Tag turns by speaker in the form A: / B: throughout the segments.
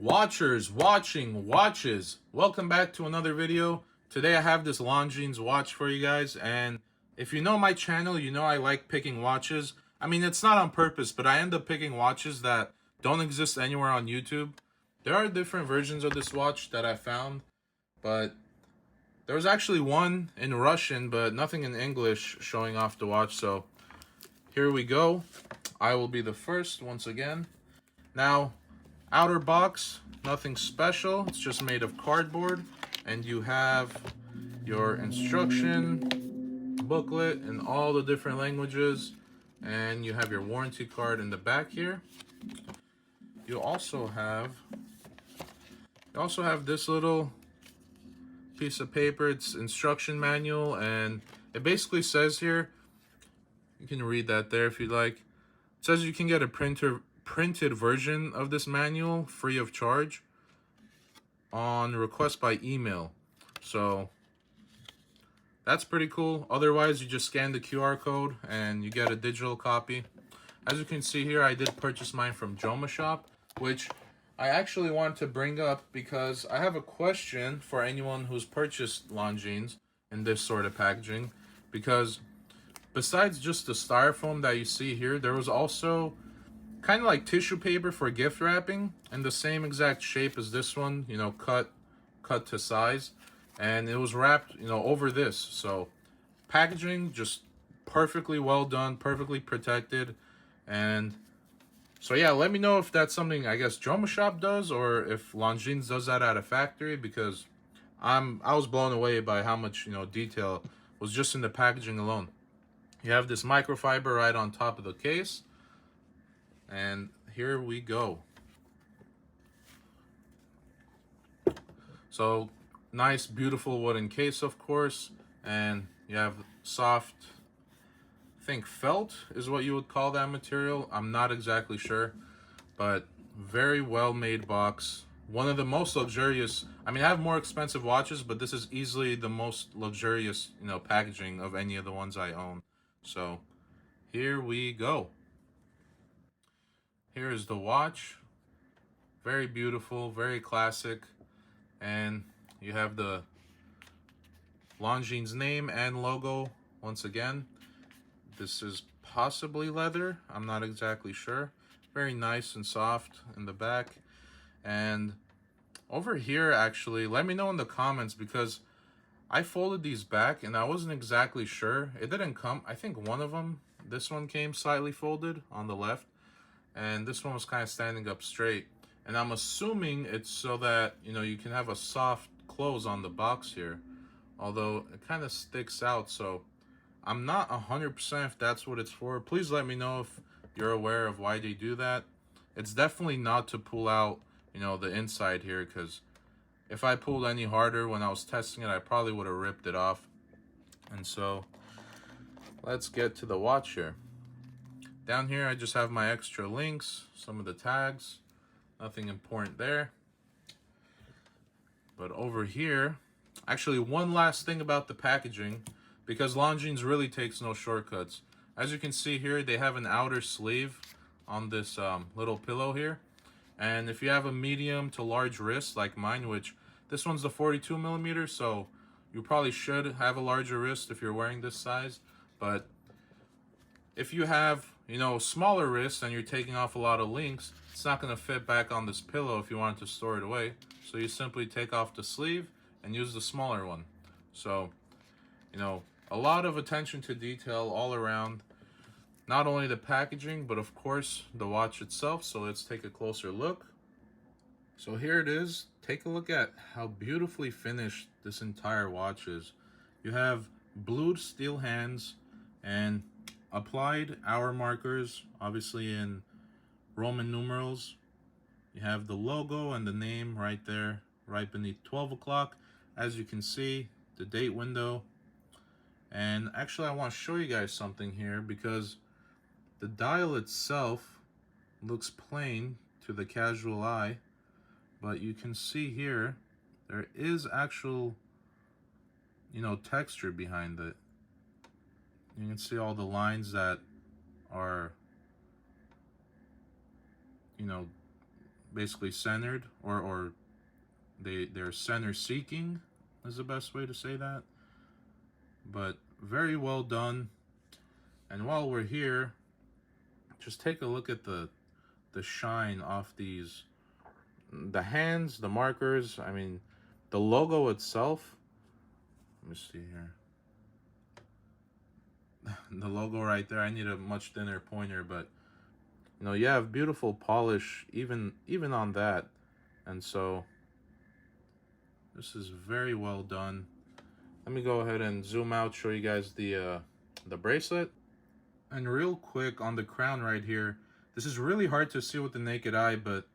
A: Watchers watching watches, welcome back to another video. Today I have this Longines watch for you guys, and if you know my channel, you know I like picking watches. I mean, it's not on purpose, but I end up picking watches that don't exist anywhere on YouTube. There are different versions of this watch that I found, but there was actually one in Russian, but nothing in English showing off the watch. So here we go. I will be the first once again. Now, outer box, nothing special. It's just made of cardboard, and you have your instruction booklet in all the different languages, and you have your warranty card in the back here. You also have this little piece of paper. It's instruction manual, and it basically says here, you can read that there if you'd like. It says you can get a printed version of this manual free of charge on request by email. So that's pretty cool. Otherwise, you just scan the QR code and you get a digital copy. As you can see here, I did purchase mine from Joma Shop, which I actually want to bring up because I have a question for anyone who's purchased Longines in this sort of packaging. Because besides just the styrofoam that you see here, there was also kind of like tissue paper for gift wrapping in the same exact shape as this one, you know, cut to size, and it was wrapped, you know, over this. So packaging just perfectly well done, perfectly protected. And so yeah, let me know if that's something I guess Joma Shop does, or if Longines does that at a factory, because I was blown away by how much, you know, detail was just in the packaging alone. You have this microfiber right on top of the case. And here we go. So nice, beautiful wooden case, of course. And you have soft, I think felt is what you would call that material. I'm not exactly sure, but very well made box. One of the most luxurious. I mean, I have more expensive watches, but this is easily the most luxurious, you know, packaging of any of the ones I own. So here we go. Here is the watch. Very beautiful, very classic. And you have the Longines name and logo once again. This is possibly leather. I'm not exactly sure. Very nice and soft in the back. And over here, actually, let me know in the comments, because I folded these back and I wasn't exactly sure. It didn't come, I think one of them, this one came slightly folded on the left, and this one was kind of standing up straight. And I'm assuming it's so that, you know, you can have a soft close on the box here, although it kind of sticks out. So I'm not 100% if that's what it's for. Please let me know if you're aware of why they do that. It's definitely not to pull out, you know, the inside here, because if I pulled any harder when I was testing it, I probably would have ripped it off. And so let's get to the watch here. Down here, I just have my extra links, some of the tags, nothing important there. But over here, actually one last thing about the packaging, because Longines really takes no shortcuts. As you can see here, they have an outer sleeve on this little pillow here. And if you have a medium to large wrist like mine, which this one's the 42 millimeter, so you probably should have a larger wrist if you're wearing this size. But if you have, you know, smaller wrists and you're taking off a lot of links, it's not going to fit back on this pillow if you want to store it away. So you simply take off the sleeve and use the smaller one. So, you know, a lot of attention to detail all around. Not only the packaging, but of course the watch itself. So let's take a closer look. So here it is. Take a look at how beautifully finished this entire watch is. You have blued steel hands and applied hour markers, obviously in Roman numerals. You have the logo and the name right there, right beneath 12 o'clock. As you can see, the date window. And actually, I want to show you guys something here, because the dial itself looks plain to the casual eye, but you can see here, there is actual, you know, texture behind it. You can see all the lines that are, you know, basically centered, or they're center seeking is the best way to say that. But very well done. And while we're here, just take a look at the shine off these, the hands, the markers. I mean, the logo itself. Let me see here. The logo right there. I need a much thinner pointer, but you know, you have beautiful polish even on that. And so this is very well done. Let me go ahead and zoom out, show you guys the bracelet. And real quick on the crown right here, this is really hard to see with the naked eye, but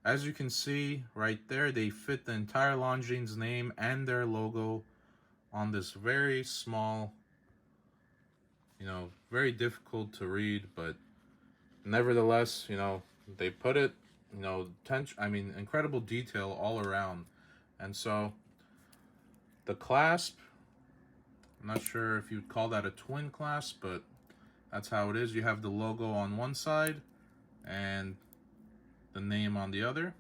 A: as you can see right there, they fit the entire Longines name and their logo on this very small, you know, very difficult to read, but nevertheless, you know, they put it, you know, incredible detail all around. And so the clasp, I'm not sure if you'd call that a twin clasp, but that's how it is. You have the logo on one side and the name on the other.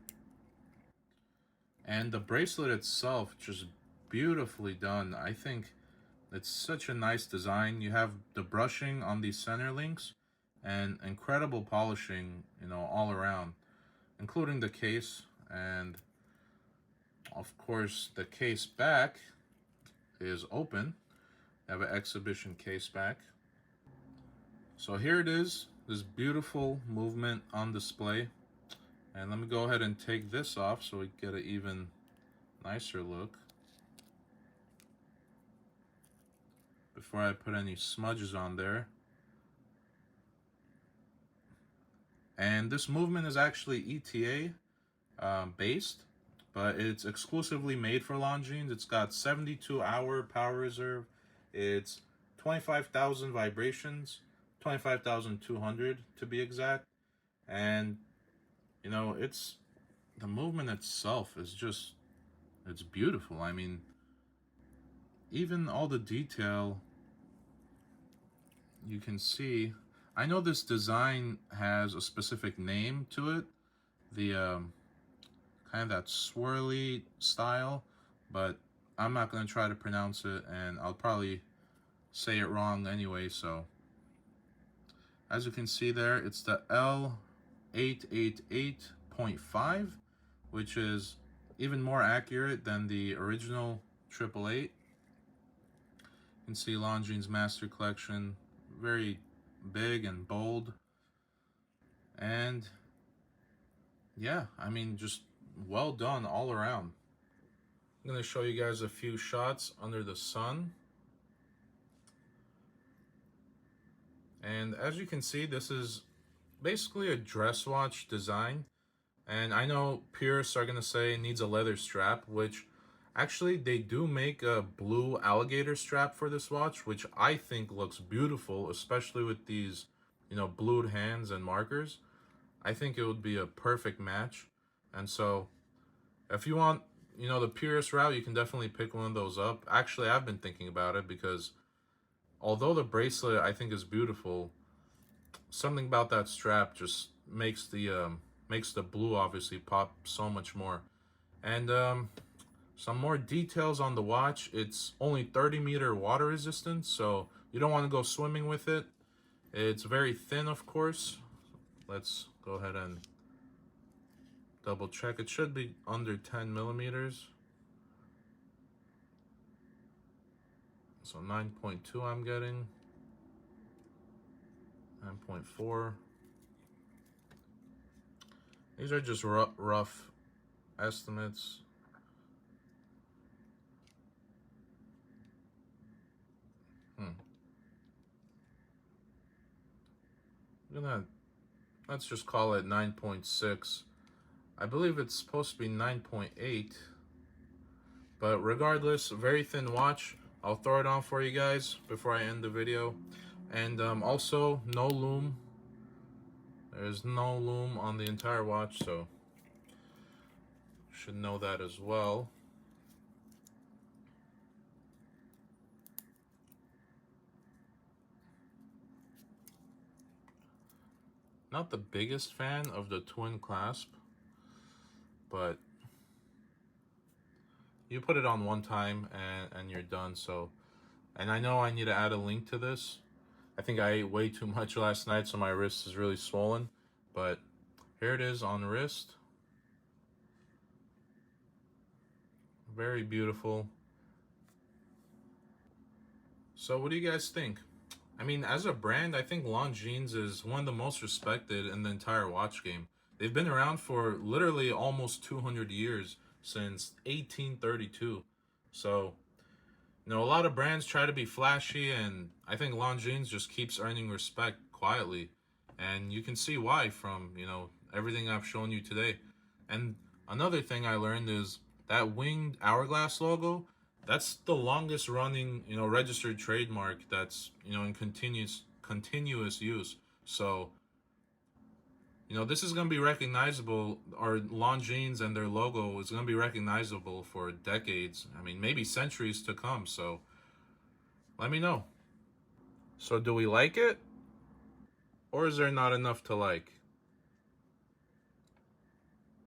A: And the bracelet itself, just beautifully done. I think it's such a nice design. You have the brushing on these center links and incredible polishing, you know, all around, including the case. And of course, the case back is open. You have an exhibition case back. So here it is, this beautiful movement on display. And let me go ahead and take this off so we get an even nicer look before I put any smudges on there. And this movement is actually ETA based, but it's exclusively made for Longines. It's got 72-hour power reserve. It's 25,000 vibrations, 25,200 to be exact. And you know, the movement itself is just, it's beautiful. I mean, even all the detail you can see. I know this design has a specific name to it, the kind of that swirly style, but I'm not going to try to pronounce it, and I'll probably say it wrong anyway. So as you can see there, it's the L888.5, which is even more accurate than the original 888. You can see Longines Master Collection, very big and bold. And yeah, I mean, just well done all around. I'm going to show you guys a few shots under the sun. And as you can see, this is basically a dress watch design. And I know purists are going to say it needs a leather strap, which actually they do make a blue alligator strap for this watch, which I think looks beautiful, especially with these, you know, blued hands and markers. I think it would be a perfect match. And so if you want, you know, the purist route, you can definitely pick one of those up. Actually, I've been thinking about it because although the bracelet I think is beautiful, something about that strap just makes the blue obviously pop so much more. And some more details on the watch. It's only 30-meter water resistance, so you don't want to go swimming with it. It's very thin, of course. Let's go ahead and double check. It should be under 10 millimeters. So 9.2 I'm getting. 9.4. These are just rough estimates. Let's just call it 9.6. I believe it's supposed to be 9.8. But regardless, very thin watch. I'll throw it on for you guys before I end the video. And also, no loom. There's no loom on the entire watch, so you should know that as well. Not the biggest fan of the twin clasp, but you put it on one time and you're done. So, and I know I need to add a link to this. I think I ate way too much last night, so my wrist is really swollen. But here it is on wrist. Very beautiful. So what do you guys think? I mean, as a brand, I think Longines is one of the most respected in the entire watch game. They've been around for literally almost 200 years, since 1832. So, you know, a lot of brands try to be flashy, and I think Longines just keeps earning respect quietly. And you can see why from, you know, everything I've shown you today. And another thing I learned is that winged hourglass logo, that's the longest running, you know, registered trademark that's, you know, in continuous use. So, you know, this is going to be recognizable, or Longines and their logo is going to be recognizable for decades. I mean, maybe centuries to come. So, let me know. So, do we like it? Or is there not enough to like?